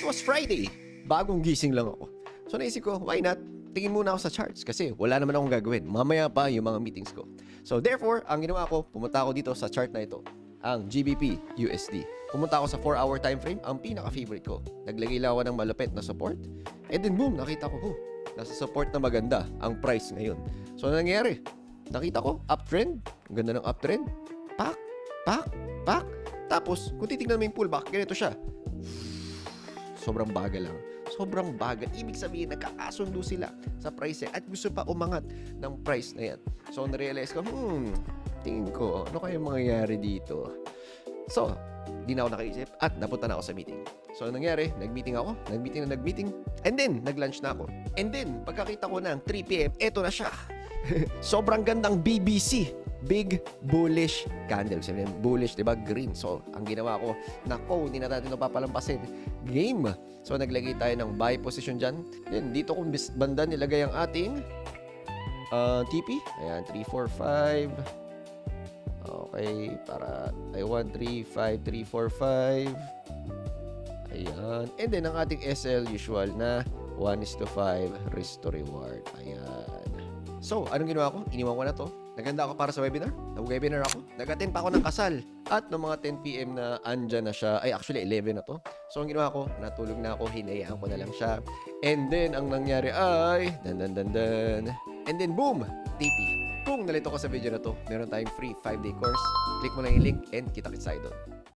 was Friday. Bagong gising lang ako. So naisip ko, why not? Tingin muna ako sa charts kasi wala naman akong gagawin. Mamaya pa yung mga meetings ko. So therefore, ang ginawa ko, pumunta ako dito sa chart na ito. Ang GBP USD. Pumunta ako sa 4-hour time frame, ang pinaka-favorite ko. Naglagay lang ako ng malupit na support. And then boom, nakita ko, nasa support na maganda ang price ngayon. So ano nangyari? Nakita ko, uptrend. Ang ganda ng uptrend. Pak, pak, pak. Tapos, kung titignan mo yung pullback, ganito siya. Sobrang bagal lang. Sobrang bagal. Ibig sabihin, nagkakasundo sila sa price at gusto pa umangat ng price na yan. So, narealize ko, tingin ko, ano kaya mangyayari dito? So, di na ako nakaisip at napunta na ako sa meeting. So, anong nangyari? Nag-meeting ako. Nag-meeting. And then, nag-lunch na ako. And then, pagkakita ko ng 3 p.m., eto na siya. Sobrang gandang BBC. Big bullish candle. Sabi niya, bullish, diba? Green. So, ang ginawa ko, nako, hindi na natin ito papalampasin. Game. So, naglagay tayo ng buy position dyan. Then, dito kung banda nilagay ang ating TP. Ayan, 3, 4, 5. Okay, para I want 3, 5, 3, 4, 5. Ayan. And then, ang ating SL usual na 1:5 risk to reward. Ayan. So, anong ginawa ko? Iniwan ko na to. Naganda ako para sa webinar. Nag-webinar ako. Nag-attend pa ako ng kasal. At noong mga 10 p.m. na andyan na siya, ay actually 11 na to. So, ang ginawa ko, natulog na ako, hinayaan ko na lang siya. And then, ang nangyari ay, dan. And then, boom! TP. Kung nalito ko sa video na to, meron tayong free 5-day course. Click mo lang yung link and kita-kits tayo doon.